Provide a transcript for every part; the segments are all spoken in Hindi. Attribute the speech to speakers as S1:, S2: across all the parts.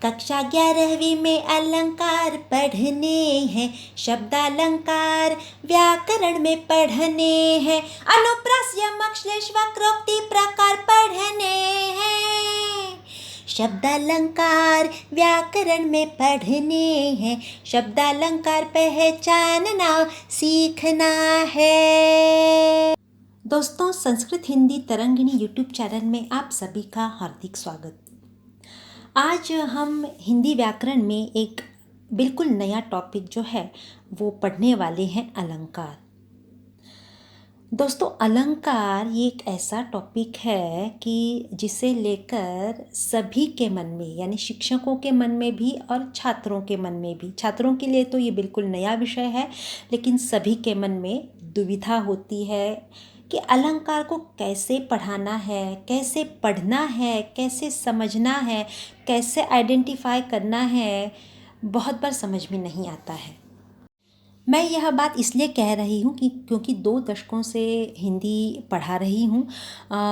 S1: कक्षा 11वीं में अलंकार पढ़ने हैं, शब्दालंकार व्याकरण में पढ़ने हैं, अनुप्रास यमक श्लेष वक्रोक्ति प्रकार पढ़ने हैं। शब्दालंकार व्याकरण में पढ़ने हैं, शब्दालंकार पहचानना सीखना है। दोस्तों, संस्कृत हिंदी तरंगिणी यूट्यूब चैनल में आप सभी का हार्दिक स्वागत। आज हम हिंदी व्याकरण में एक बिल्कुल नया टॉपिक जो है वो पढ़ने वाले हैं, अलंकार। दोस्तों, अलंकार ये एक ऐसा टॉपिक है कि जिसे लेकर सभी के मन में, यानी शिक्षकों के मन में भी और छात्रों के मन में भी, छात्रों के लिए तो ये बिल्कुल नया विषय है, लेकिन सभी के मन में दुविधा होती है कि अलंकार को कैसे पढ़ाना है, कैसे पढ़ना है, कैसे समझना है, कैसे आइडेंटिफाई करना है। बहुत बार समझ में नहीं आता है। मैं यह बात इसलिए कह रही हूँ कि क्योंकि 2 दशकों से हिंदी पढ़ा रही हूँ,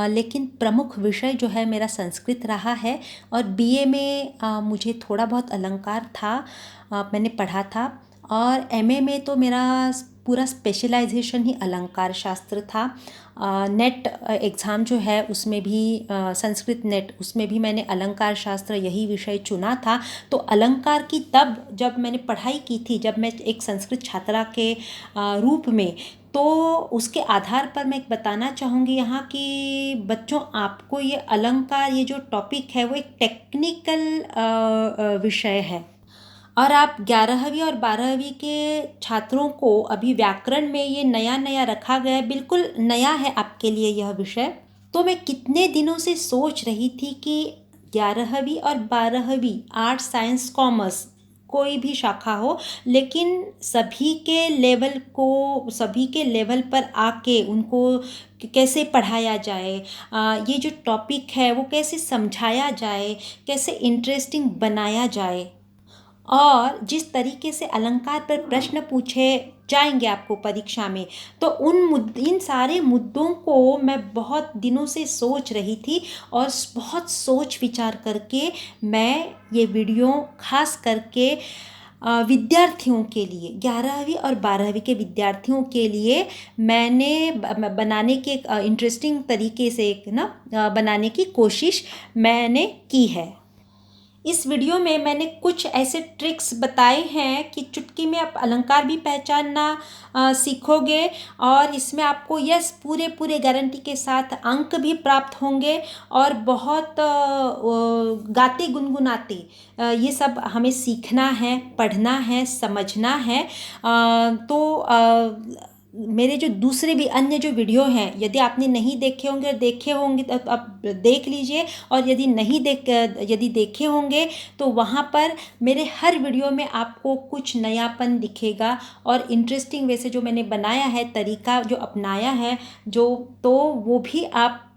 S1: लेकिन प्रमुख विषय जो है मेरा संस्कृत रहा है और बीए में मुझे थोड़ा बहुत अलंकार था, मैंने पढ़ा था, और एमए में तो मेरा पूरा स्पेशलाइजेशन ही अलंकार शास्त्र था। नेट एग्ज़ाम जो है उसमें भी संस्कृत नेट, उसमें भी मैंने अलंकार शास्त्र यही विषय चुना था। तो अलंकार की तब जब मैंने पढ़ाई की थी, जब मैं एक संस्कृत छात्रा के रूप में, तो उसके आधार पर मैं बताना चाहूँगी यहाँ कि बच्चों, आपको ये अलंकार, ये जो टॉपिक है वो एक टेक्निकल विषय है और आप 11वीं और 12वीं के छात्रों को अभी व्याकरण में ये नया नया रखा गया है, बिल्कुल नया है आपके लिए यह विषय। तो मैं कितने दिनों से सोच रही थी कि 11वीं और 12वीं आर्ट्स साइंस कॉमर्स कोई भी शाखा हो, लेकिन सभी के लेवल पर आके उनको कैसे पढ़ाया जाए, ये जो टॉपिक है वो कैसे समझाया जाए, कैसे इंटरेस्टिंग बनाया जाए, और जिस तरीके से अलंकार पर प्रश्न पूछे जाएंगे आपको परीक्षा में, तो इन सारे मुद्दों को मैं बहुत दिनों से सोच रही थी और बहुत सोच विचार करके मैं ये वीडियो खास करके विद्यार्थियों के लिए, 11वीं और 12वीं के विद्यार्थियों के लिए मैंने बनाने के इंटरेस्टिंग तरीके से बनाने की कोशिश मैंने की है। इस वीडियो में मैंने कुछ ऐसे ट्रिक्स बताए हैं कि चुटकी में आप अलंकार भी पहचानना सीखोगे, और इसमें आपको पूरे गारंटी के साथ अंक भी प्राप्त होंगे, और बहुत गाते गुनगुनाते ये सब हमें सीखना है, पढ़ना है, समझना है। मेरे जो दूसरे भी अन्य जो वीडियो हैं, यदि आपने नहीं देखे होंगे तो आप देख लीजिए, और यदि देखे होंगे तो वहाँ पर मेरे हर वीडियो में आपको कुछ नयापन दिखेगा, और इंटरेस्टिंग वे से जो मैंने बनाया है, तरीका जो अपनाया है, वो भी आप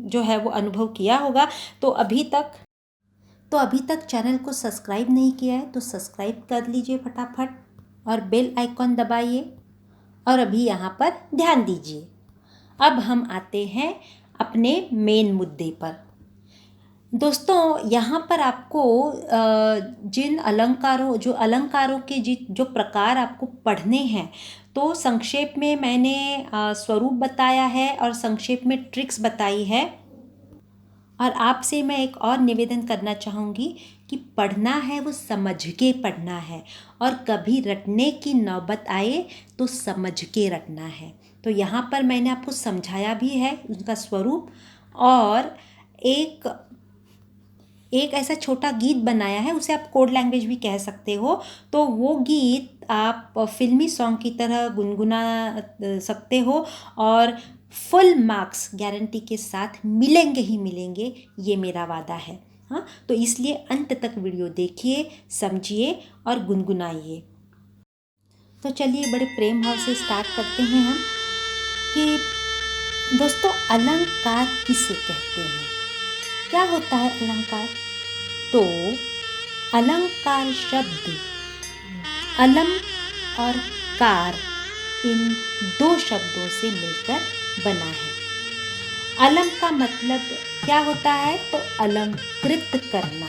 S1: जो है वो अनुभव किया होगा। तो अभी तक चैनल को सब्सक्राइब नहीं किया है तो सब्सक्राइब कर लीजिए फटाफट, और बेल आइकॉन दबाइए, और अभी यहाँ पर ध्यान दीजिए। अब हम आते हैं अपने मेन मुद्दे पर। दोस्तों, यहाँ पर आपको जिन अलंकारों के जो प्रकार आपको पढ़ने हैं, तो संक्षेप में मैंने स्वरूप बताया है और संक्षेप में ट्रिक्स बताई है। और आपसे मैं एक और निवेदन करना चाहूँगी कि पढ़ना है वो समझ के पढ़ना है, और कभी रटने की नौबत आए तो समझ के रटना है। तो यहाँ पर मैंने आपको समझाया भी है उनका स्वरूप, और एक ऐसा छोटा गीत बनाया है, उसे आप कोड लैंग्वेज भी कह सकते हो। तो वो गीत आप फिल्मी सॉन्ग की तरह गुनगुना सकते हो, और फुल मार्क्स गारंटी के साथ मिलेंगे ही मिलेंगे, ये मेरा वादा है। हाँ, तो इसलिए अंत तक वीडियो देखिए, समझिए और गुनगुनाइए। तो चलिए बड़े प्रेम भाव से स्टार्ट करते हैं हम कि दोस्तों, अलंकार किसे कहते हैं, क्या होता है अलंकार। तो अलंकार शब्द अलम और कार, इन 2 शब्दों से मिलकर बना है। अलम का मतलब क्या होता है, तो अलंकृत करना,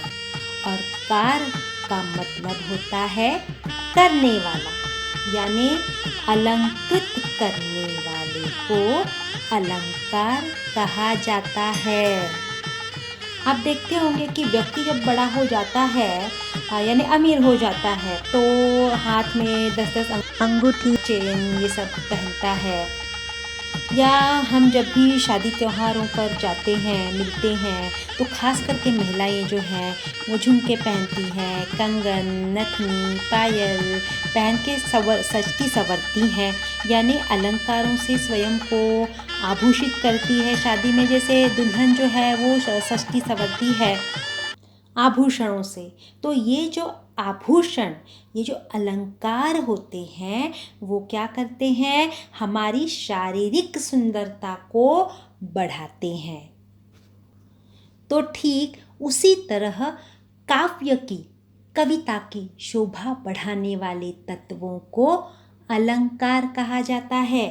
S1: और कार का मतलब होता है करने वाला, यानी अलंकृत करने वाले को अलंकार कहा जाता है। आप देखते होंगे कि व्यक्ति जब बड़ा हो जाता है यानी अमीर हो जाता है तो हाथ में 10-10 अंगूठी, चेन ये सब पहनता है। या हम जब भी शादी त्योहारों पर जाते हैं, मिलते हैं, तो ख़ास करके महिलाएं जो हैं वो झुमके पहनती हैं, कंगन, नथनी, पायल पहन के सजती संवरती हैं, यानी अलंकारों से स्वयं को आभूषित करती है। शादी में जैसे दुल्हन जो है वो सजती संवरती है आभूषणों से। तो ये जो आभूषण, ये जो अलंकार होते हैं वो क्या करते हैं, हमारी शारीरिक सुंदरता को बढ़ाते हैं। तो ठीक उसी तरह काव्य की, कविता की शोभा बढ़ाने वाले तत्वों को अलंकार कहा जाता है।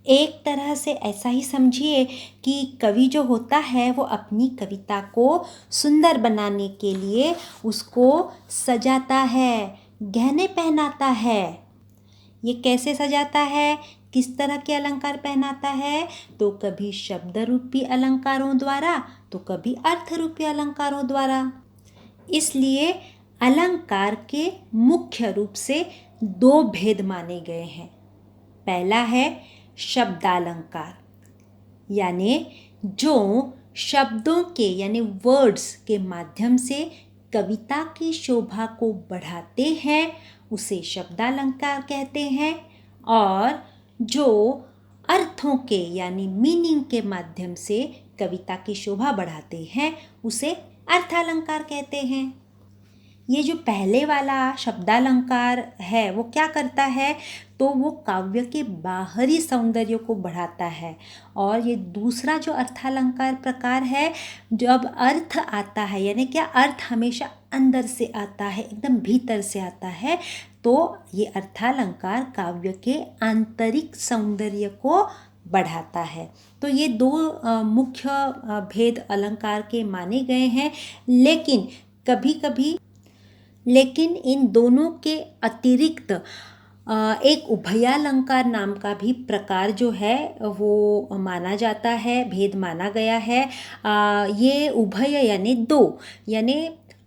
S1: एक तरह से ऐसा ही समझिए कि कवि जो होता है वो अपनी कविता को सुंदर बनाने के लिए उसको सजाता है, गहने पहनाता है। ये कैसे सजाता है, किस तरह के अलंकार पहनाता है, तो कभी शब्द रूपी अलंकारों द्वारा तो कभी अर्थ रूपी अलंकारों द्वारा। इसलिए अलंकार के मुख्य रूप से 2 भेद माने गए हैं। पहला है शब्दालंकार, यानी जो शब्दों के यानी वर्ड्स के माध्यम से कविता की शोभा को बढ़ाते हैं उसे शब्दालंकार कहते हैं, और जो अर्थों के यानी मीनिंग के माध्यम से कविता की शोभा बढ़ाते हैं उसे अर्थालंकार कहते हैं। ये जो पहले वाला शब्दालंकार है वो क्या करता है, तो वो काव्य के बाहरी सौंदर्य को बढ़ाता है। और ये दूसरा जो अर्थालंकार प्रकार है, जब अर्थ आता है यानी क्या अर्थ हमेशा अंदर से आता है, एकदम भीतर से आता है, तो ये अर्थालंकार काव्य के आंतरिक सौंदर्य को बढ़ाता है। तो ये 2 मुख्य भेद अलंकार के माने गए हैं। लेकिन इन दोनों के अतिरिक्त एक उभयालंकार नाम का भी प्रकार जो है वो माना जाता है, भेद माना गया है। ये उभय यानी 2, यानी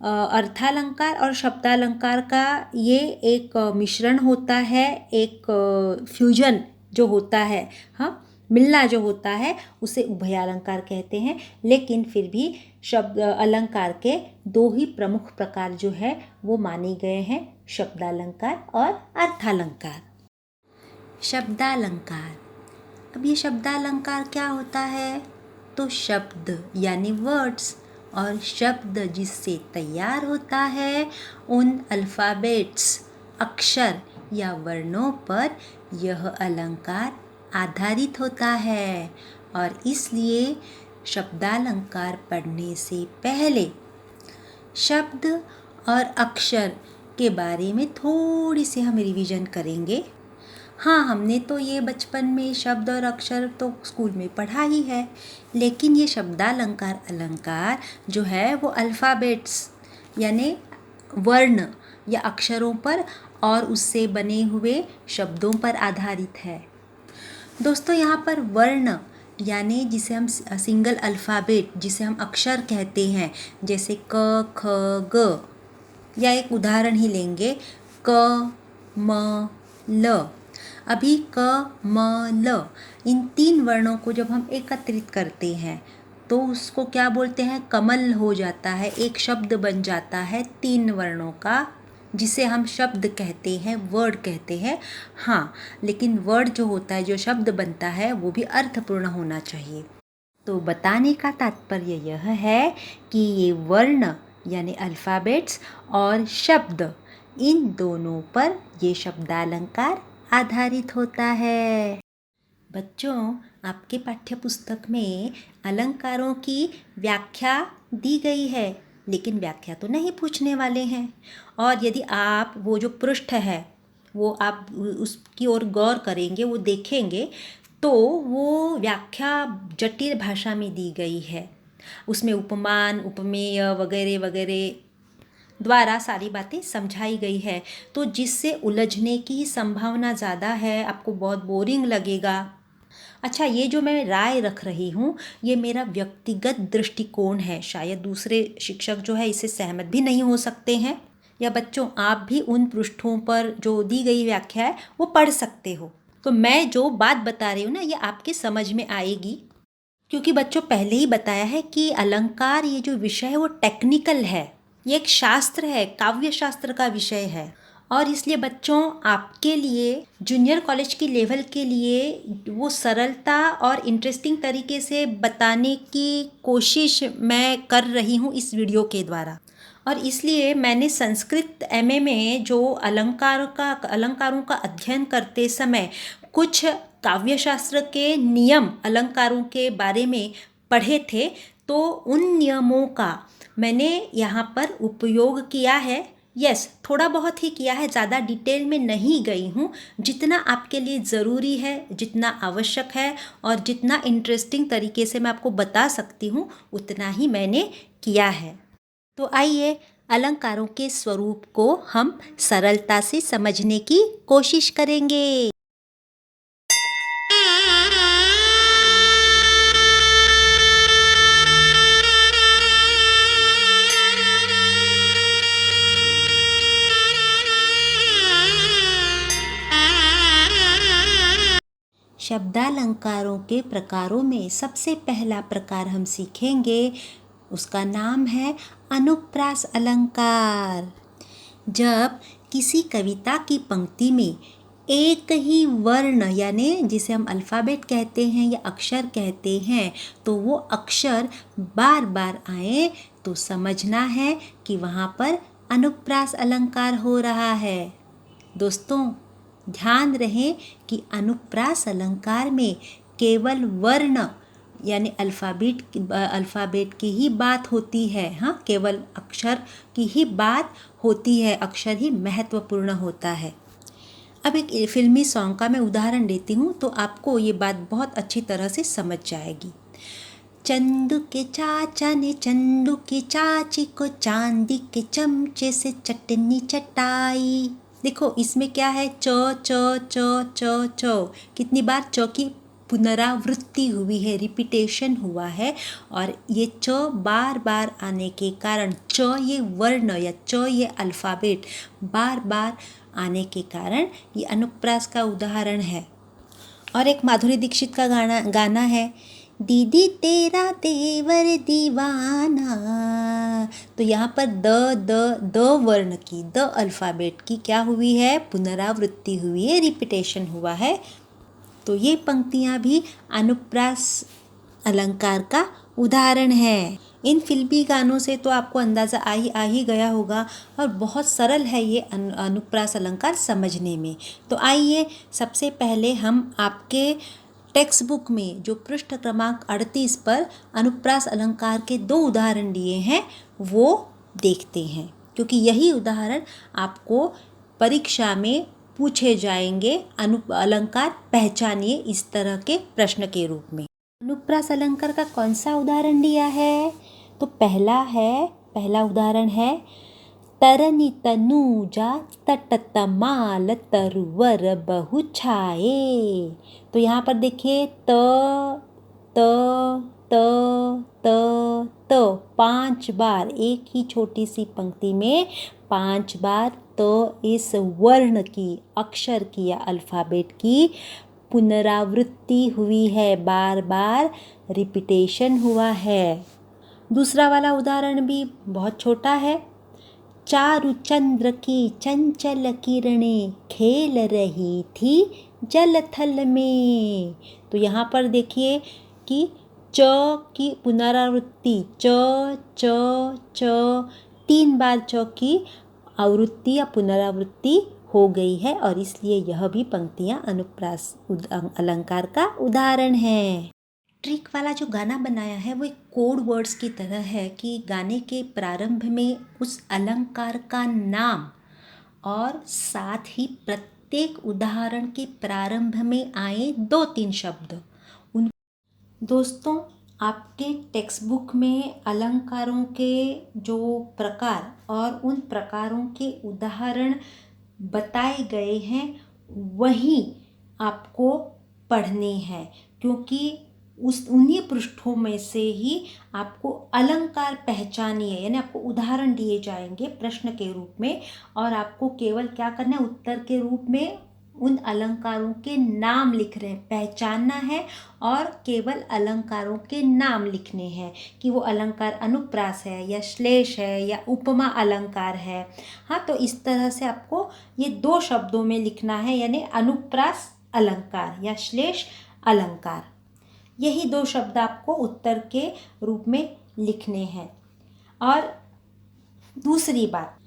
S1: अर्थालंकार और शब्दालंकार का ये एक मिश्रण होता है, एक फ्यूजन जो होता है, हाँ, मिलना जो होता है उसे उभयालंकार कहते हैं। लेकिन फिर भी शब्द अलंकार के 2 ही प्रमुख प्रकार जो है वो माने गए हैं, शब्दालंकार और अर्थालंकार। शब्दालंकार, अब ये शब्दालंकार क्या होता है, तो शब्द यानी वर्ड्स और शब्द जिससे तैयार होता है उन अल्फ़ाबेट्स, अक्षर या वर्णों पर यह अलंकार आधारित होता है। और इसलिए शब्दालंकार पढ़ने से पहले शब्द और अक्षर के बारे में थोड़ी सी हम रिवीजन करेंगे। हाँ, हमने तो ये बचपन में शब्द और अक्षर तो स्कूल में पढ़ा ही है, लेकिन ये शब्दालंकार अलंकार जो है वो अल्फ़ाबेट्स यानी वर्ण या अक्षरों पर और उससे बने हुए शब्दों पर आधारित है। दोस्तों, यहाँ पर वर्ण यानी जिसे हम सिंगल अल्फ़ाबेट, जिसे हम अक्षर कहते हैं, जैसे क, ख, ग, या एक उदाहरण ही लेंगे, क, म, ल। अभी क, म, ल, इन 3 वर्णों को जब हम एकत्रित करते हैं तो उसको क्या बोलते हैं, कमल हो जाता है, एक शब्द बन जाता है 3 वर्णों का, जिसे हम शब्द कहते हैं, वर्ड कहते हैं। हाँ, लेकिन वर्ड जो होता है, जो शब्द बनता है, वो भी अर्थपूर्ण होना चाहिए। तो बताने का तात्पर्य यह है कि ये वर्ण यानी अल्फ़ाबेट्स और शब्द, इन दोनों पर ये शब्दालंकार आधारित होता है। बच्चों, आपके पाठ्यपुस्तक में अलंकारों की व्याख्या दी गई है, लेकिन व्याख्या तो नहीं पूछने वाले हैं। और यदि आप वो जो पृष्ठ है वो आप उसकी ओर गौर करेंगे, वो देखेंगे, तो वो व्याख्या जटिल भाषा में दी गई है। उसमें उपमान, उपमेय वगैरह वगैरह द्वारा सारी बातें समझाई गई है। तो जिससे उलझने की संभावना ज़्यादा है, आपको बहुत बोरिंग लगेगा। अच्छा, ये जो मैं राय रख रही हूँ ये मेरा व्यक्तिगत दृष्टिकोण है, शायद दूसरे शिक्षक जो है इससे सहमत भी नहीं हो सकते हैं। या बच्चों, आप भी उन पृष्ठों पर जो दी गई व्याख्या है वो पढ़ सकते हो। तो मैं जो बात बता रही हूँ ना, ये आपके समझ में आएगी, क्योंकि बच्चों पहले ही बताया है कि अलंकार ये जो विषय है वो टेक्निकल है, ये एक शास्त्र है, काव्य शास्त्र का विषय है। और इसलिए बच्चों आपके लिए जूनियर कॉलेज की लेवल के लिए वो सरलता और इंटरेस्टिंग तरीके से बताने की कोशिश मैं कर रही हूँ इस वीडियो के द्वारा। और इसलिए मैंने संस्कृत एमए में जो अलंकारों का अध्ययन करते समय कुछ काव्यशास्त्र के नियम अलंकारों के बारे में पढ़े थे, तो उन नियमों का मैंने यहाँ पर उपयोग किया है। यस, थोड़ा बहुत ही किया है, ज़्यादा डिटेल में नहीं गई हूँ। जितना आपके लिए ज़रूरी है, जितना आवश्यक है और जितना इंटरेस्टिंग तरीके से मैं आपको बता सकती हूँ उतना ही मैंने किया है। तो आइए अलंकारों के स्वरूप को हम सरलता से समझने की कोशिश करेंगे। शब्दालंकारों के प्रकारों में सबसे पहला प्रकार हम सीखेंगे, उसका नाम है अनुप्रास अलंकार। जब किसी कविता की पंक्ति में एक ही वर्ण यानी जिसे हम अल्फ़ाबेट कहते हैं या अक्षर कहते हैं, तो वो अक्षर बार बार आए तो समझना है कि वहाँ पर अनुप्रास अलंकार हो रहा है। दोस्तों ध्यान रहे कि अनुप्रास अलंकार में केवल वर्ण यानी अल्फ़ाबेट की ही बात होती है। हाँ, केवल अक्षर की ही बात होती है, अक्षर ही महत्वपूर्ण होता है। अब एक फिल्मी सॉन्ग का मैं उदाहरण देती हूँ तो आपको ये बात बहुत अच्छी तरह से समझ जाएगी। चंदू के चाचा ने चंदू की चाची को चांदी के चमचे से चटनी चटाई। देखो इसमें क्या है, च च च च च, कितनी बार च की पुनरावृत्ति हुई है, रिपीटेशन हुआ है। और ये च बार बार आने के कारण, च ये वर्ण या च ये अल्फ़ाबेट बार बार आने के कारण ये अनुप्रास का उदाहरण है। और एक माधुरी दीक्षित का गाना है, दीदी तेरा देवर दीवाना। तो यहाँ पर द वर्ण की, द अल्फ़ाबेट की क्या हुई है, पुनरावृत्ति हुई है, रिपीटेशन हुआ है। तो ये पंक्तियाँ भी अनुप्रास अलंकार का उदाहरण है। इन फिल्मी गानों से तो आपको अंदाज़ा आ ही गया होगा और बहुत सरल है ये अनुप्रास अलंकार समझने में। तो आइए सबसे पहले हम आपके टेक्स्ट बुक में जो पृष्ठ क्रमांक 38 पर अनुप्रास अलंकार के 2 उदाहरण दिए हैं वो देखते हैं, क्योंकि यही उदाहरण आपको परीक्षा में पूछे जाएंगे। अलंकार पहचानिए, इस तरह के प्रश्न के रूप में। अनुप्रास अलंकार का कौन सा उदाहरण दिया है? तो पहला उदाहरण है, तरनी तनूजा तटतमाल तरुवर बहु छाए। तो यहाँ पर देखिए त त त 5 बार, एक ही छोटी सी पंक्ति में 5 बार तो इस वर्ण की, अक्षर की या अल्फ़ाबेट की पुनरावृत्ति हुई है, बार बार रिपीटेशन हुआ है। दूसरा वाला उदाहरण भी बहुत छोटा है, चारु चंद्र की चंचल किरणें खेल रही थी जल थल में। तो यहाँ पर देखिए कि च की पुनरावृत्ति, च च च 3 बार च की आवृत्ति या पुनरावृत्ति हो गई है और इसलिए यह भी पंक्तियाँ अनुप्रास अलंकार का उदाहरण है। ट्रिक वाला जो गाना बनाया है वो एक कोड वर्ड्स की तरह है कि गाने के प्रारंभ में उस अलंकार का नाम और साथ ही प्रत्येक उदाहरण के प्रारंभ में आए 2-3 शब्द। दोस्तों आपके टेक्स्ट बुक में अलंकारों के जो प्रकार और उन प्रकारों के उदाहरण बताए गए हैं वही आपको पढ़ने हैं, क्योंकि उन्हीं पृष्ठों में से ही आपको अलंकार पहचानिए, यानी आपको उदाहरण दिए जाएंगे प्रश्न के रूप में, और आपको केवल क्या करना है, उत्तर के रूप में उन अलंकारों के नाम लिख रहे हैं, पहचानना है और केवल अलंकारों के नाम लिखने हैं कि वो अलंकार अनुप्रास है या श्लेष है या उपमा अलंकार है। हाँ, तो इस तरह से आपको ये 2 शब्दों में लिखना है, यानी अनुप्रास अलंकार या श्लेष अलंकार। यही 2 शब्द आपको उत्तर के रूप में लिखने हैं। और दूसरी बात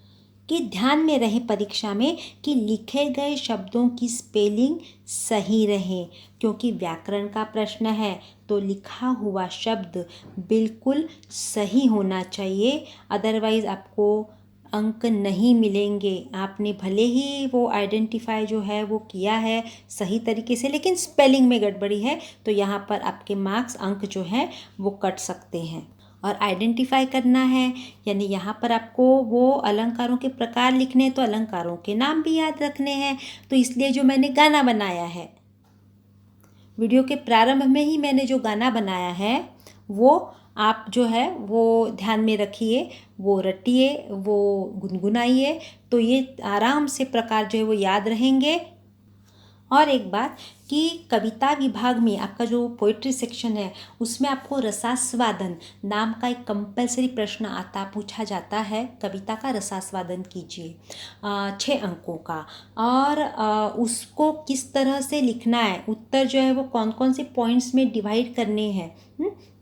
S1: कि ध्यान में रहे परीक्षा में कि लिखे गए शब्दों की स्पेलिंग सही रहे, क्योंकि व्याकरण का प्रश्न है तो लिखा हुआ शब्द बिल्कुल सही होना चाहिए, अदरवाइज़ आपको अंक नहीं मिलेंगे। आपने भले ही वो आइडेंटिफाई जो है वो किया है सही तरीके से, लेकिन स्पेलिंग में गड़बड़ी है तो यहाँ पर आपके मार्क्स, अंक जो है वो कट सकते हैं। और आइडेंटिफाई करना है, यानी यहाँ पर आपको वो अलंकारों के प्रकार लिखने हैं तो अलंकारों के नाम भी याद रखने हैं। तो इसलिए जो मैंने गाना बनाया है, वीडियो के प्रारंभ में ही मैंने जो गाना बनाया है वो आप जो है वो ध्यान में रखिए, वो रटिए, वो गुनगुनाइए, तो ये आराम से प्रकार जो है वो याद रहेंगे। और एक बात कि कविता विभाग में आपका जो पोइट्री सेक्शन है उसमें आपको रसास्वादन नाम का एक कंपलसरी प्रश्न पूछा जाता है। कविता का रसास्वादन कीजिए 6 अंकों का, और उसको किस तरह से लिखना है, उत्तर जो है वो कौन कौन से पॉइंट्स में डिवाइड करने हैं,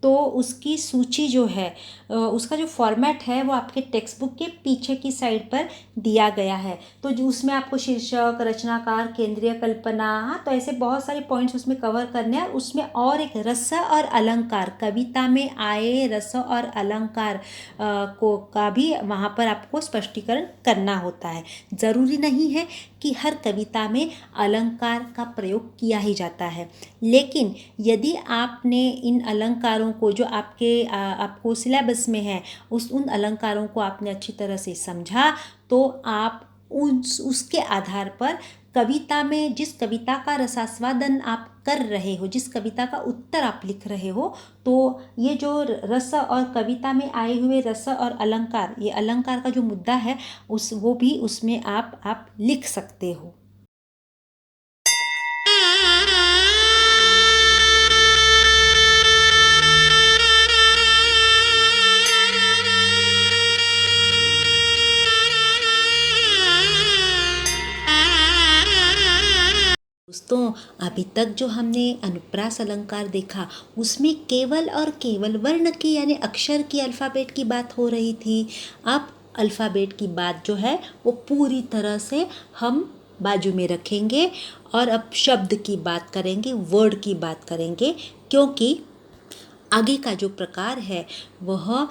S1: तो उसकी सूची जो है, उसका जो फॉर्मेट है वो आपके टेक्स्ट बुक के पीछे की साइड पर दिया गया है। तो जो उसमें आपको शीर्षक, रचनाकार, केंद्रीय कल्पना, हाँ, तो ऐसे बहुत सारे पॉइंट्स उसमें कवर करने हैं। और उसमें और एक रस और अलंकार, कविता में आए रस और अलंकार का भी वहाँ पर आपको स्पष्टीकरण करना होता है। ज़रूरी नहीं है कि हर कविता में अलंकार का प्रयोग किया ही जाता है, लेकिन यदि आपने इन अलंकारों को जो आपको सिलेबस में है उन अलंकारों को आपने अच्छी तरह से समझा, तो आप उसके आधार पर कविता में जिस कविता का रसास्वादन आप कर रहे हो, जिस कविता का उत्तर आप लिख रहे हो, तो ये जो रस और कविता में आए हुए रस और अलंकार, ये अलंकार का जो मुद्दा है वो भी उसमें आप लिख सकते हो। दोस्तों, अभी तक जो हमने अनुप्रास अलंकार देखा उसमें केवल और केवल वर्ण की यानी अक्षर की, अल्फ़ाबेट की बात हो रही थी। अब अल्फ़ाबेट की बात जो है वो पूरी तरह से हम बाजू में रखेंगे और अब शब्द की बात करेंगे, वर्ड की बात करेंगे, क्योंकि आगे का जो प्रकार है वह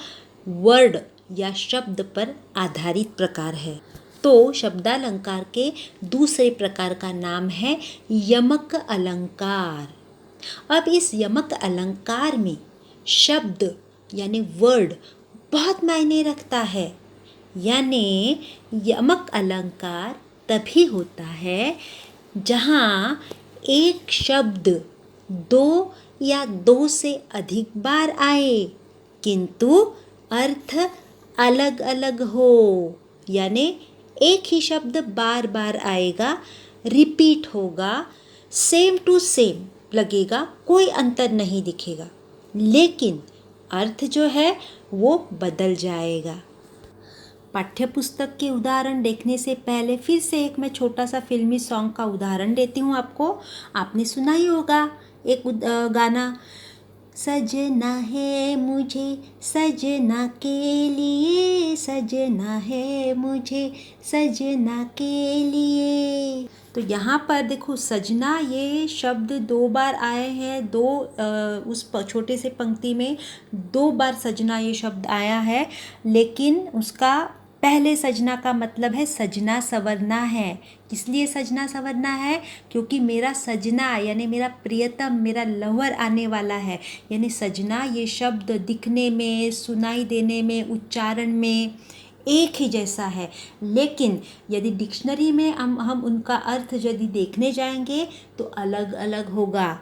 S1: वर्ड या शब्द पर आधारित प्रकार है। तो शब्दालंकार के दूसरे प्रकार का नाम है यमक अलंकार। अब इस यमक अलंकार में शब्द यानी वर्ड बहुत मायने रखता है, यानी यमक अलंकार तभी होता है जहाँ एक शब्द 2 या 2 से अधिक बार आए किंतु अर्थ अलग अलग हो, यानी एक ही शब्द बार बार आएगा, रिपीट होगा, सेम टू सेम लगेगा, कोई अंतर नहीं दिखेगा, लेकिन अर्थ जो है वो बदल जाएगा। पाठ्यपुस्तक के उदाहरण देखने से पहले फिर से एक मैं छोटा सा फिल्मी सॉन्ग का उदाहरण देती हूँ आपको। आपने सुना ही होगा एक गाना, सजना है मुझे सजना के लिए, सजना है मुझे सजना के लिए। तो यहाँ पर देखो सजना ये शब्द 2 बार आए हैं, उस छोटे से पंक्ति में 2 बार सजना ये शब्द आया है, लेकिन उसका पहले सजना का मतलब है सजना संवरना है। किस लिए सजना संवरना है? क्योंकि मेरा सजना यानी मेरा प्रियतम, मेरा लवर आने वाला है। यानी सजना ये शब्द दिखने में, सुनाई देने में, उच्चारण में एक ही जैसा है, लेकिन यदि डिक्शनरी में हम उनका अर्थ यदि देखने जाएंगे तो अलग अलग होगा।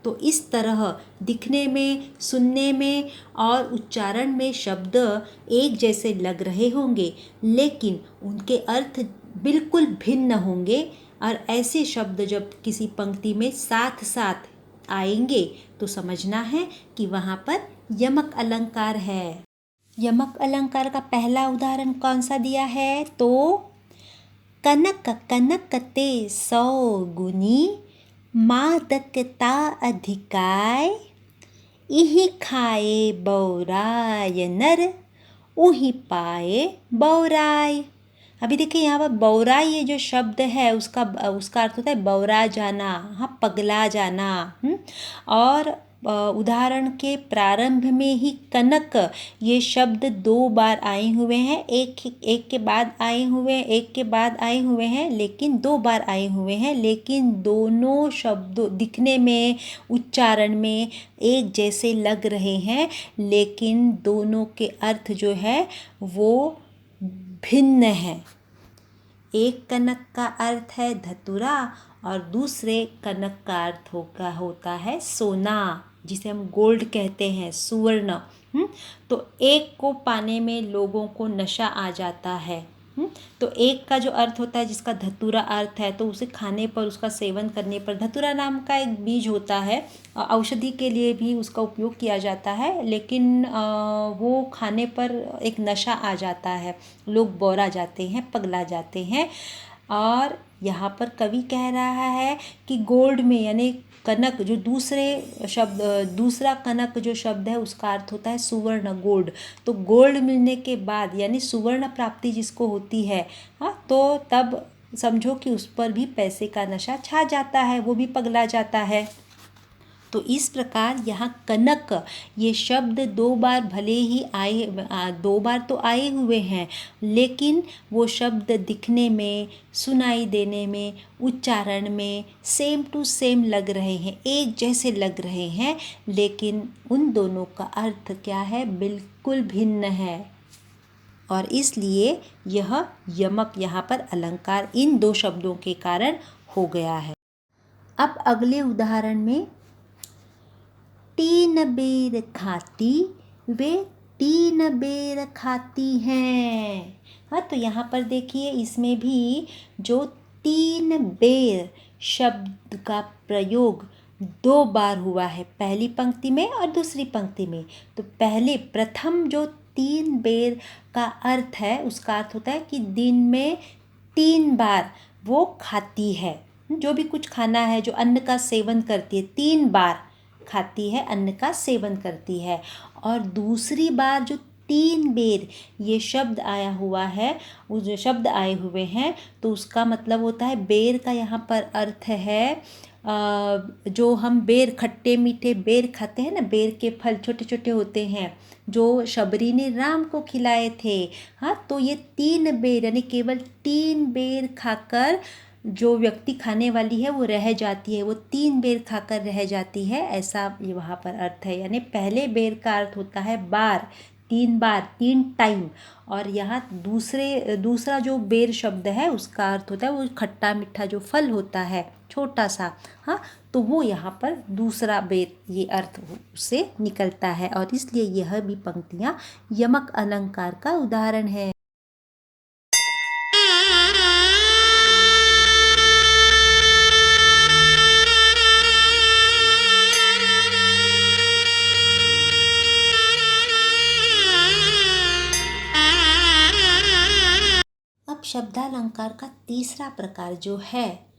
S1: तो इस तरह दिखने में, सुनने में और उच्चारण में शब्द एक जैसे लग रहे होंगे, लेकिन उनके अर्थ बिल्कुल भिन्न होंगे। और ऐसे शब्द जब किसी पंक्ति में साथ साथ आएंगे तो समझना है कि वहाँ पर यमक अलंकार है। यमक अलंकार का पहला उदाहरण कौन सा दिया है? तो कनक कनकते सौ गुनी, मादकता अधिकाय, इहि खाए बौराय नर, उहि पाए बौराय। अभी देखिए यहाँ पर बौराय ये जो शब्द है उसका अर्थ होता है बौरा जाना, हाँ, पगला जाना। और उदाहरण के प्रारंभ में ही कनक ये शब्द 2 बार आए हुए हैं, एक के बाद आए हुए हैं, लेकिन 2 बार आए हुए हैं, लेकिन दोनों शब्दों दिखने में, उच्चारण में एक जैसे लग रहे हैं, लेकिन दोनों के अर्थ जो है वो भिन्न है। एक कनक का अर्थ है धतूरा और दूसरे कनक का अर्थ होता है सोना, जिसे हम गोल्ड कहते हैं, सुवर्ण। तो एक को पाने में लोगों को नशा आ जाता है। तो एक का जो अर्थ होता है जिसका धतूरा अर्थ है, तो उसे खाने पर, उसका सेवन करने पर, धतूरा नाम का एक बीज होता है, औषधि के लिए भी उसका उपयोग किया जाता है, लेकिन वो खाने पर एक नशा आ जाता है, लोग बौरा जाते हैं, पगला जाते हैं। और यहाँ पर कवि कह रहा है कि गोल्ड में यानी कनक जो दूसरा कनक जो शब्द है उसका अर्थ होता है सुवर्ण, गोल्ड। तो गोल्ड मिलने के बाद यानी सुवर्ण प्राप्ति जिसको होती है, हाँ, तो तब समझो कि उस पर भी पैसे का नशा छा जाता है, वो भी पगला जाता है। तो इस प्रकार यहाँ कनक ये शब्द 2 बार भले ही आए, 2 बार तो आए हुए हैं, लेकिन वो शब्द दिखने में, सुनाई देने में, उच्चारण में सेम टू सेम लग रहे हैं, एक जैसे लग रहे हैं, लेकिन उन दोनों का अर्थ क्या है? बिल्कुल भिन्न है। और इसलिए यह यमक यहाँ पर अलंकार इन 2 शब्दों के कारण हो गया है। अब अगले उदाहरण में 3 बेर खाती वे 3 बेर खाती हैं। हाँ, तो यहाँ पर देखिए इसमें भी जो 3 बेर शब्द का प्रयोग 2 बार हुआ है, पहली पंक्ति में और दूसरी पंक्ति में। तो प्रथम जो 3 बेर का अर्थ है उसका अर्थ होता है कि दिन में 3 बार वो खाती है, जो भी कुछ खाना है, जो अन्न का सेवन करती है, 3 बार खाती है, अन्न का सेवन करती है। और दूसरी बार जो 3 बेर ये शब्द आया हुआ है, वो जो शब्द आए हुए हैं, तो उसका मतलब होता है बेर का यहाँ पर अर्थ है जो हम बेर, खट्टे मीठे बेर खाते हैं ना, बेर के फल छोटे छोटे होते हैं जो शबरी ने राम को खिलाए थे। हाँ, तो ये 3 बेर यानी केवल 3 बेर खाकर जो व्यक्ति खाने वाली है वो रह जाती है, वो 3 बेर खाकर रह जाती है, ऐसा ये वहाँ पर अर्थ है। यानी पहले बेर का अर्थ होता है बार, 3 बार, 3 टाइम। और यहाँ दूसरा जो बेर शब्द है उसका अर्थ होता है वो खट्टा मीठा जो फल होता है छोटा सा, हाँ, तो वो यहाँ पर दूसरा बेर ये अर्थ उससे निकलता है। और इसलिए यह भी पंक्तियाँ यमक अलंकार का उदाहरण है। अब शब्दालंकार का तीसरा प्रकार जो है,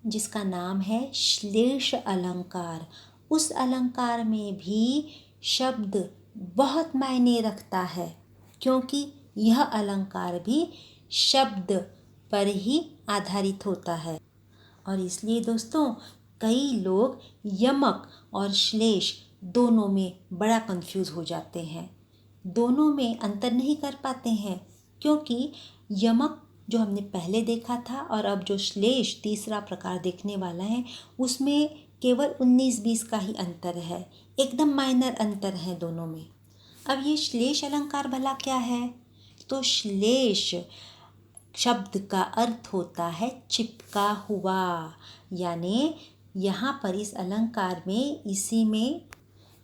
S1: जिसका नाम है श्लेष अलंकार, उस अलंकार में भी शब्द बहुत मायने रखता है, क्योंकि यह अलंकार भी शब्द पर ही आधारित होता है। और इसलिए दोस्तों कई लोग यमक और श्लेष दोनों में बड़ा कंफ्यूज हो जाते हैं, दोनों में अंतर नहीं कर पाते हैं, क्योंकि यमक जो हमने पहले देखा था और अब जो श्लेष तीसरा प्रकार देखने वाला है उसमें केवल 19-20 का ही अंतर है, एकदम माइनर अंतर है दोनों में। अब ये श्लेष अलंकार भला क्या है? तो श्लेष शब्द का अर्थ होता है चिपका हुआ, यानी यहाँ पर इस अलंकार में इसी में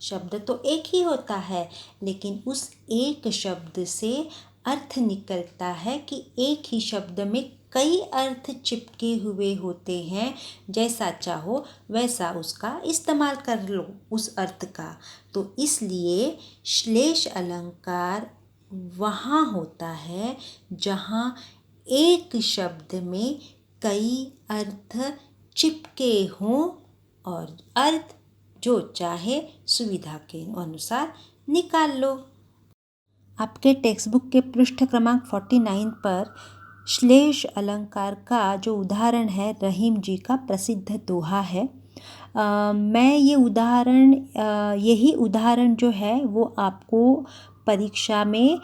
S1: शब्द तो एक ही होता है, लेकिन उस एक शब्द से अर्थ निकलता है कि एक ही शब्द में कई अर्थ चिपके हुए होते हैं। जैसा चाहो वैसा उसका इस्तेमाल कर लो उस अर्थ का। तो इसलिए श्लेष अलंकार वहाँ होता है जहाँ एक शब्द में कई अर्थ चिपके हों और अर्थ जो चाहे सुविधा के अनुसार निकाल लो। आपके टेक्स्ट बुक के पृष्ठ क्रमांक 49 पर श्लेष अलंकार का जो उदाहरण है रहीम जी का प्रसिद्ध दोहा है। मैं यही उदाहरण जो है वो आपको परीक्षा में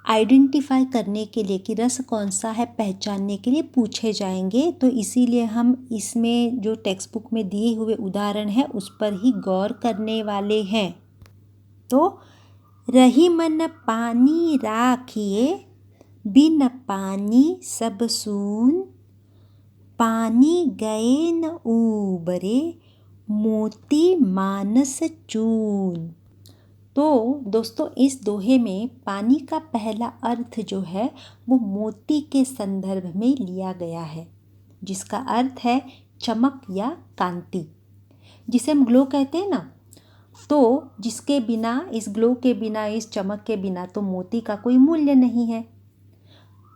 S1: आइडेंटिफाई करने के लिए कि रस कौन सा है पहचानने के लिए पूछे जाएंगे। तो इसीलिए हम इसमें जो टेक्स्ट बुक में दिए हुए उदाहरण है उस पर ही गौर करने वाले हैं। तो रही मन पानी राखिए, बिन पानी सब सून, पानी गए न ऊबरे, मोती मानस चून। तो दोस्तों इस दोहे में पानी का पहला अर्थ जो है वो मोती के संदर्भ में लिया गया है, जिसका अर्थ है चमक या कांति, जिसे हम ग्लो कहते हैं ना। तो जिसके बिना, इस ग्लो के बिना, इस चमक के बिना तो मोती का कोई मूल्य नहीं है।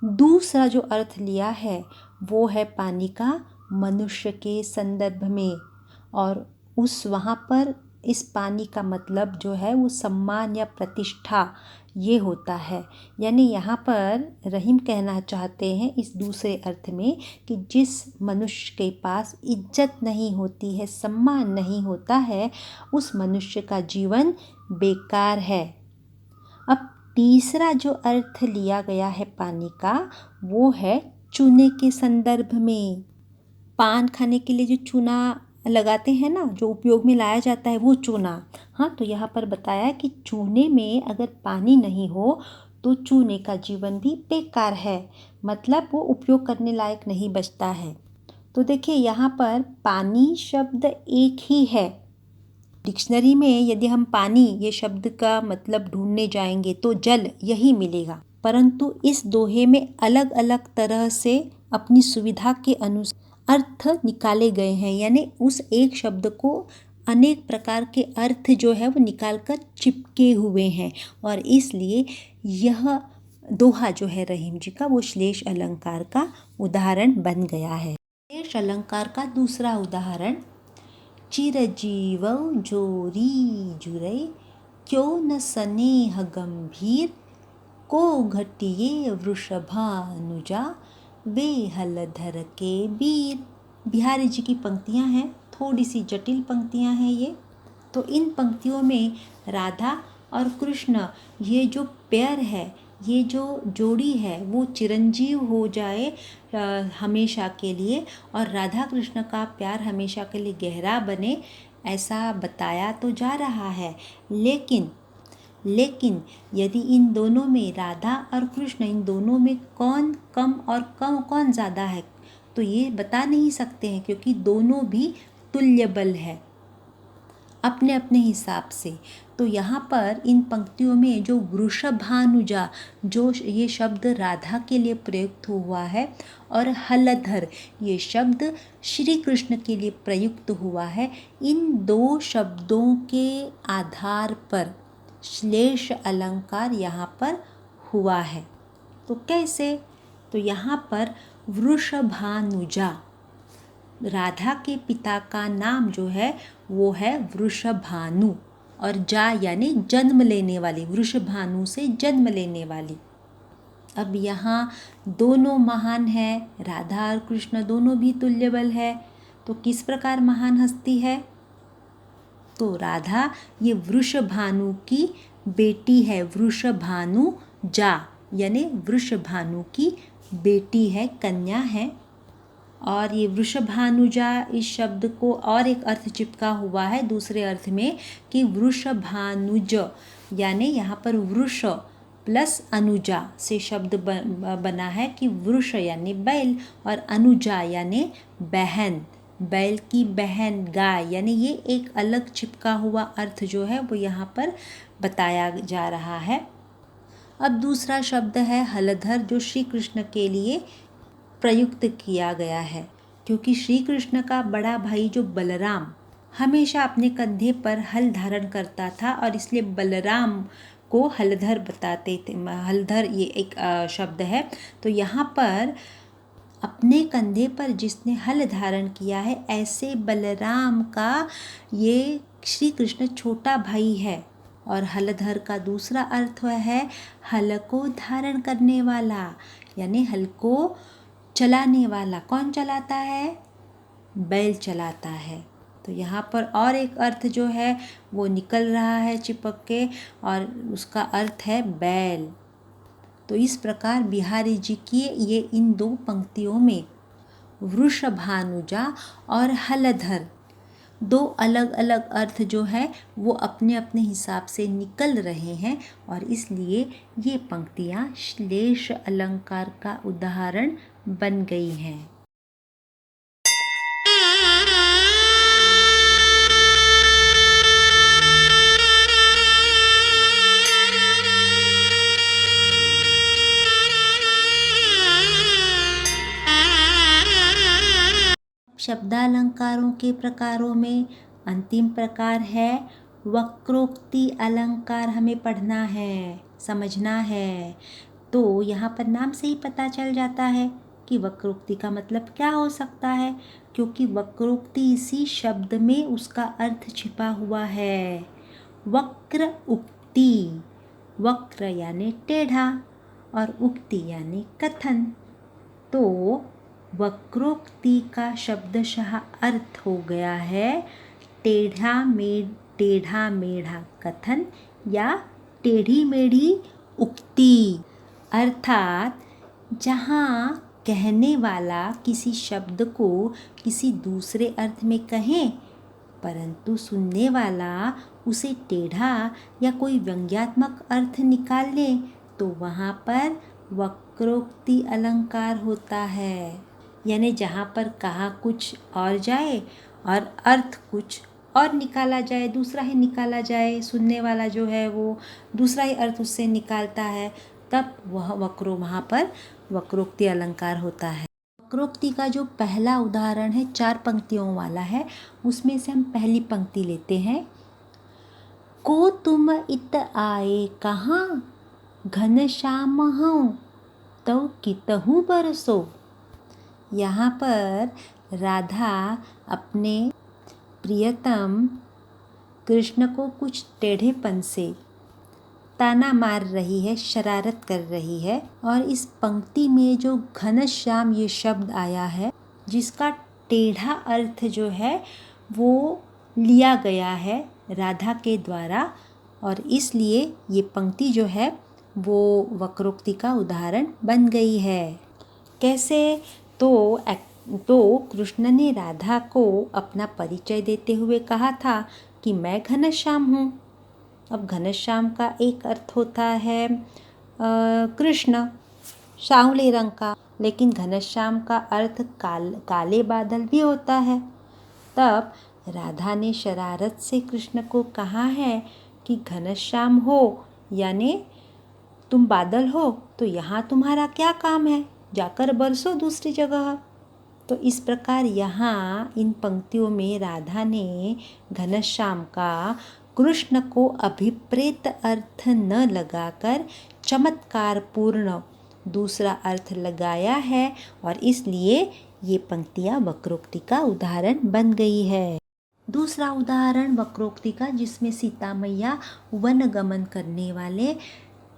S1: दूसरा जो अर्थ लिया है वो है पानी का मनुष्य के संदर्भ में, और वहाँ पर इस पानी का मतलब जो है वो सम्मान या प्रतिष्ठा ये होता है। यानी यहाँ पर रहीम कहना चाहते हैं इस दूसरे अर्थ में कि जिस मनुष्य के पास इज्जत नहीं होती है, सम्मान नहीं होता है, उस मनुष्य का जीवन बेकार है। अब तीसरा जो अर्थ लिया गया है पानी का वो है चूने के संदर्भ में। पान खाने के लिए जो चूना लगाते हैं ना, जो उपयोग में लाया जाता है वो चूना। हाँ, तो यहाँ पर बताया कि चूने में अगर पानी नहीं हो तो चूने का जीवन भी बेकार है, मतलब वो उपयोग करने लायक नहीं बचता है। तो देखिए यहाँ पर पानी शब्द एक ही है। डिक्शनरी में यदि हम पानी ये शब्द का मतलब ढूंढने जाएंगे तो जल यही मिलेगा, परंतु इस दोहे में अलग अलग तरह से अपनी सुविधा के अनुसार अर्थ निकाले गए हैं। यानी उस एक शब्द को अनेक प्रकार के अर्थ जो है वो निकाल कर चिपके हुए हैं, और इसलिए यह दोहा जो है रहीम जी का वो श्लेष अलंकार का उदाहरण बन गया है। श्लेष अलंकार का दूसरा उदाहरण, चिरजीव जोरी जुरै, क्यों न स्नेह गंभीर, को घटिए वृषभानुजा, वे हलधर के वीर। बिहारी जी की पंक्तियां हैं, थोड़ी सी जटिल पंक्तियां हैं ये। तो इन पंक्तियों में राधा और कृष्ण ये जो पेयर है, ये जो जोड़ी है वो चिरंजीव हो जाए हमेशा के लिए, और राधा कृष्ण का प्यार हमेशा के लिए गहरा बने, ऐसा बताया तो जा रहा है। लेकिन यदि इन दोनों में, राधा और कृष्ण, इन दोनों में कौन कम और कौन ज़्यादा है तो ये बता नहीं सकते हैं, क्योंकि दोनों भी तुल्य बल है अपने अपने हिसाब से। तो यहाँ पर इन पंक्तियों में जो वृषभानुजा, जो ये शब्द राधा के लिए प्रयुक्त हुआ है, और हलधर ये शब्द श्री कृष्ण के लिए प्रयुक्त हुआ है, इन दो शब्दों के आधार पर श्लेष अलंकार यहाँ पर हुआ है। तो कैसे? तो यहाँ पर वृषभानुजा, राधा के पिता का नाम जो है वो है वृषभानु, और जा यानी जन्म लेने वाली, वृषभानु से जन्म लेने वाली। अब यहाँ दोनों महान है, राधा और कृष्ण दोनों भी तुल्यबल है। तो किस प्रकार महान हस्ती है? तो राधा ये वृषभानु की बेटी है, वृषभानु जा, यानी वृषभानु की बेटी है, कन्या है। और ये वृषभानुजा इस शब्द को और एक अर्थ चिपका हुआ है दूसरे अर्थ में कि वृषभानुज, यानी यहाँ पर वृष प्लस अनुजा से शब्द बना है कि वृष यानी बैल और अनुजा यानी बहन, बैल की बहन गाय, यानी ये एक अलग चिपका हुआ अर्थ जो है वो यहाँ पर बताया जा रहा है। अब दूसरा शब्द है हलधर, जो श्री कृष्ण के लिए प्रयुक्त किया गया है, क्योंकि श्री कृष्ण का बड़ा भाई जो बलराम हमेशा अपने कंधे पर हल धारण करता था और इसलिए बलराम को हलधर बताते थे। हलधर ये एक शब्द है। तो यहाँ पर अपने कंधे पर जिसने हल धारण किया है, ऐसे बलराम का ये श्री कृष्ण छोटा भाई है। और हलधर का दूसरा अर्थ है हल को धारण करने वाला, यानी हल को चलाने वाला। कौन चलाता है? बैल चलाता है। तो यहाँ पर और एक अर्थ जो है वो निकल रहा है चिपक के, और उसका अर्थ है बैल। तो इस प्रकार बिहारी जी की ये इन दो पंक्तियों में वृषभानुजा और हलधर दो अलग अलग अर्थ जो है वो अपने अपने हिसाब से निकल रहे हैं, और इसलिए ये पंक्तियाँ श्लेष अलंकार का उदाहरण बन गई हैं। शब्दालंकारों के प्रकारों में अंतिम प्रकार है वक्रोक्ति अलंकार। हमें पढ़ना है, समझना है। तो यहाँ पर नाम से ही पता चल जाता है कि वक्रोक्ति का मतलब क्या हो सकता है, क्योंकि वक्रोक्ति इसी शब्द में उसका अर्थ छिपा हुआ है। वक्र उक्ति, वक्र यानी टेढ़ा और उक्ति यानी कथन। तो वक्रोक्ति का शब्दशः अर्थ हो गया है टेढ़ा मेढ़ा कथन या टेढ़ी मेढ़ी उक्ति। अर्थात जहाँ कहने वाला किसी शब्द को किसी दूसरे अर्थ में कहे, परंतु सुनने वाला उसे टेढ़ा या कोई व्यंग्यात्मक अर्थ निकाल ले, तो वहाँ पर वक्रोक्ति अलंकार होता है। यानी जहाँ पर कहा कुछ और जाए और अर्थ कुछ और निकाला जाए, दूसरा ही निकाला जाए, सुनने वाला जो है वो दूसरा ही अर्थ उससे निकालता है, तब वहाँ पर वक्रोक्ति अलंकार होता है। वक्रोक्ति का जो पहला उदाहरण है 4 पंक्तियों वाला है, उसमें से हम पहली पंक्ति लेते हैं। को तुम इत आए कहाँ, घनश्याम हूँ तो कितहु बरसो। यहाँ पर राधा अपने प्रियतम कृष्ण को कुछ टेढ़ेपन से ताना मार रही है, शरारत कर रही है। और इस पंक्ति में जो घनश्याम ये शब्द आया है, जिसका टेढ़ा अर्थ जो है वो लिया गया है राधा के द्वारा, और इसलिए ये पंक्ति जो है वो वक्रोक्ति का उदाहरण बन गई है। कैसे? तो कृष्ण ने राधा को अपना परिचय देते हुए कहा था कि मैं घनश्याम हूँ। अब घनश्याम का एक अर्थ होता है कृष्ण, सांवले रंग का, लेकिन घनश्याम का अर्थ काले बादल भी होता है। तब राधा ने शरारत से कृष्ण को कहा है कि घनश्याम हो, यानी तुम बादल हो, तो यहाँ तुम्हारा क्या काम है, जाकर बरसो दूसरी जगह। तो इस प्रकार यहाँ इन पंक्तियों में राधा ने घनश्याम का कृष्ण को अभिप्रेत अर्थ न लगाकर चमत्कार पूर्ण दूसरा अर्थ लगाया है, और इसलिए ये पंक्तियाँ वक्रोक्ति का उदाहरण बन गई है। दूसरा उदाहरण वक्रोक्ति का, जिसमें सीता मैया वन गमन करने वाले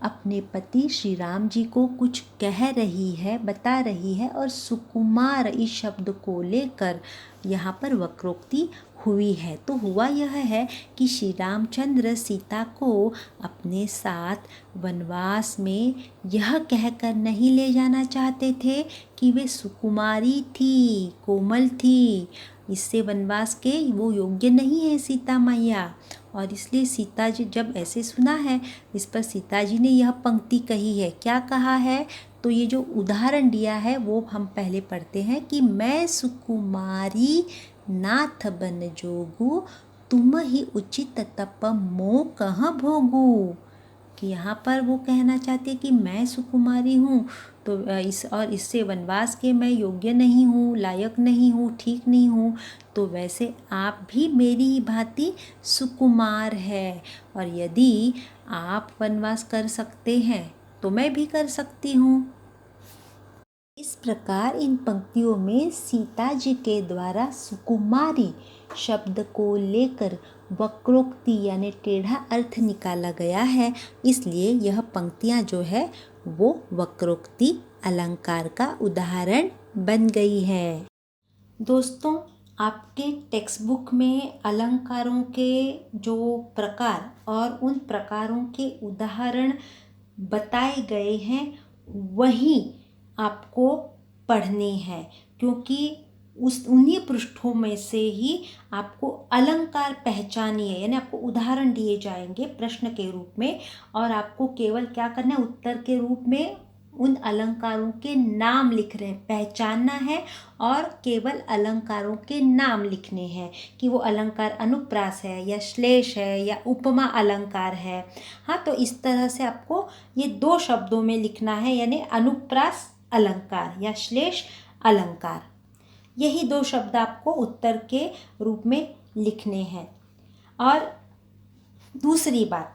S1: अपने पति श्री राम जी को कुछ कह रही है, बता रही है, और सुकुमार इस शब्द को लेकर यहाँ पर वक्रोक्ति हुई है। तो हुआ यह है कि श्री रामचंद्र सीता को अपने साथ वनवास में यह कहकर नहीं ले जाना चाहते थे कि वे सुकुमारी थी, कोमल थी, इससे वनवास के वो योग्य नहीं है सीता मैया। और इसलिए सीता जी जब ऐसे सुना है, इस पर सीता जी ने यह पंक्ति कही है। क्या कहा है? तो ये जो उदाहरण दिया है वो हम पहले पढ़ते हैं कि मैं सुकुमारी नाथ बन जोगू, तुम ही उचित तप मोह कहाँ भोगू। कि यहाँ पर वो कहना चाहते हैं कि मैं सुकुमारी हूँ, तो इससे वनवास के मैं योग्य नहीं हूँ, लायक नहीं हूँ, ठीक नहीं हूँ। तो वैसे आप भी मेरी ही भांति सुकुमार है, और यदि आप वनवास कर सकते हैं तो मैं भी कर सकती हूँ। इस प्रकार इन पंक्तियों में सीता जी के द्वारा सुकुमारी शब्द को लेकर वक्रोक्ति यानी टेढ़ा अर्थ निकाला गया है। इसलिए यह पंक्तियाँ जो है वो वक्रोक्ति अलंकार का उदाहरण बन गई है। दोस्तों, आपके टेक्स्ट बुक में अलंकारों के जो प्रकार और उन प्रकारों के उदाहरण बताए गए हैं वही आपको पढ़ने हैं, क्योंकि उन्हीं पृष्ठों में से ही आपको अलंकार पहचानिए, यानी आपको उदाहरण दिए जाएंगे प्रश्न के रूप में, और आपको केवल क्या करना है, उत्तर के रूप में उन अलंकारों के नाम लिख रहे हैं, पहचानना है और केवल अलंकारों के नाम लिखने हैं कि वो अलंकार अनुप्रास है या श्लेष है या उपमा अलंकार है। हाँ, तो इस तरह से आपको ये 2 शब्दों में लिखना है, यानी अनुप्रास अलंकार या श्लेष अलंकार। यही 2 शब्द आपको उत्तर के रूप में लिखने हैं। और दूसरी बात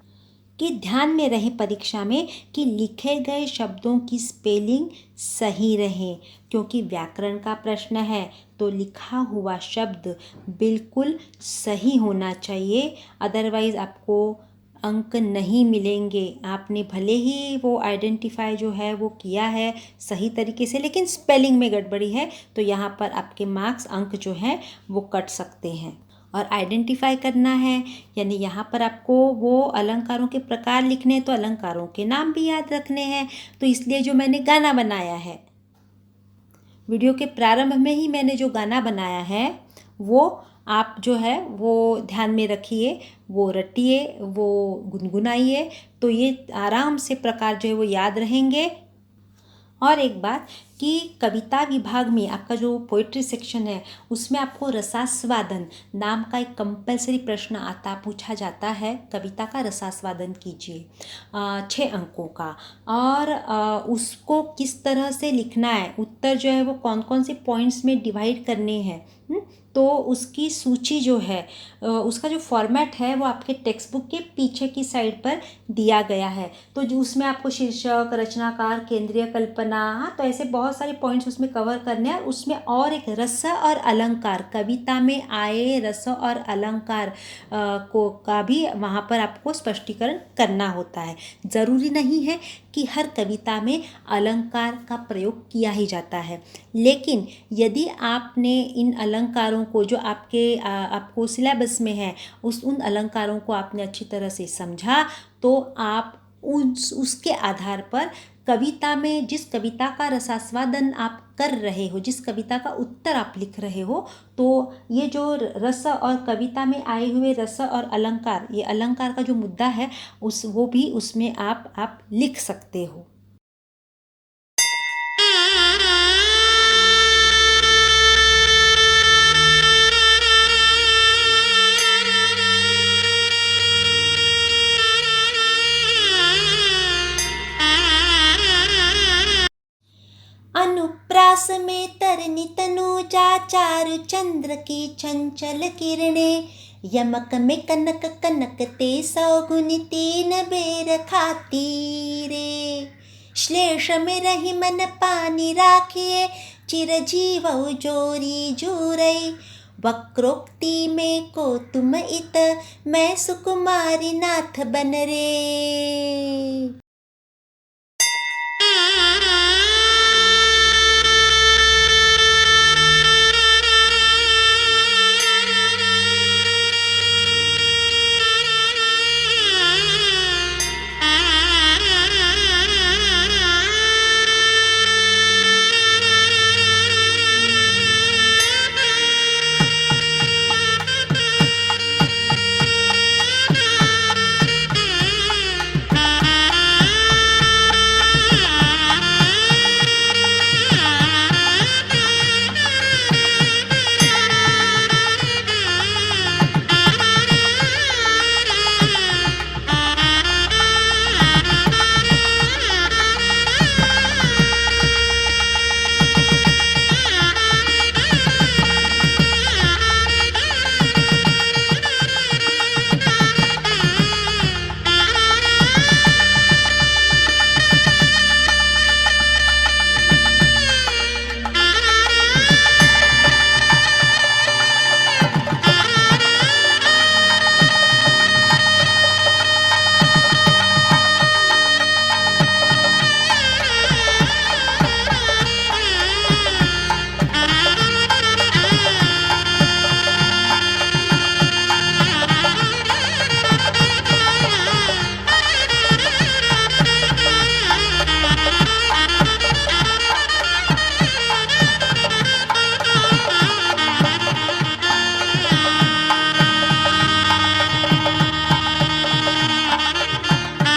S1: कि ध्यान में रहे परीक्षा में कि लिखे गए शब्दों की स्पेलिंग सही रहे, क्योंकि व्याकरण का प्रश्न है तो लिखा हुआ शब्द बिल्कुल सही होना चाहिए, अदरवाइज़ आपको अंक नहीं मिलेंगे। आपने भले ही वो आइडेंटिफाई जो है वो किया है सही तरीके से, लेकिन स्पेलिंग में गड़बड़ी है तो यहाँ पर आपके मार्क्स, अंक जो हैं वो कट सकते हैं। और आइडेंटिफाई करना है, यानी यहाँ पर आपको वो अलंकारों के प्रकार लिखने हैं तो अलंकारों के नाम भी याद रखने हैं। तो इसलिए जो मैंने गाना बनाया है, वीडियो के प्रारंभ में ही मैंने जो गाना बनाया है वो आप जो है वो ध्यान में रखिए, वो रटिए, वो गुनगुनाइए, तो ये आराम से प्रकार जो है वो याद रहेंगे। और एक बात कि कविता विभाग में आपका जो पोइट्री सेक्शन है उसमें आपको रसास्वादन नाम का एक कंपलसरी प्रश्न पूछा जाता है। कविता का रसास्वादन कीजिए 6 अंकों का, और उसको किस तरह से लिखना है, उत्तर जो है वो कौन कौन से पॉइंट्स में डिवाइड करने हैं, तो उसकी सूची जो है, उसका जो फॉर्मेट है वो आपके टेक्स्ट बुक के पीछे की साइड पर दिया गया है। तो जो उसमें आपको शीर्षक, रचनाकार, केंद्रीय कल्पना, हाँ, तो ऐसे बहुत सारे पॉइंट्स उसमें कवर करने हैं। उसमें और एक रस और अलंकार, कविता में आए रस और अलंकार का भी वहाँ पर आपको स्पष्टीकरण करना होता है। ज़रूरी नहीं है कि हर कविता में अलंकार का प्रयोग किया ही जाता है, लेकिन यदि आपने इन अलंकारों को जो आपको सिलेबस में है उन अलंकारों को आपने अच्छी तरह से समझा, तो आप उसके आधार पर कविता में जिस कविता का रसास्वादन आप कर रहे हो, जिस कविता का उत्तर आप लिख रहे हो, तो ये जो रस और कविता में आए हुए रस और अलंकार, ये अलंकार का जो मुद्दा है वो भी उसमें आप लिख सकते हो। अनुप्रास में तरनी तनुजा, चारु चंद्र की चंचल किरणें, यमक में कनक कनकते, 100 गुनी 3 बेर खाती रे। श्लेष में रही मन पानी राखिए, चिरजीवउ जोरी जूरई, वक्रोक्ति में को तुम इत, मैं सुकुमारी नाथ बन रे।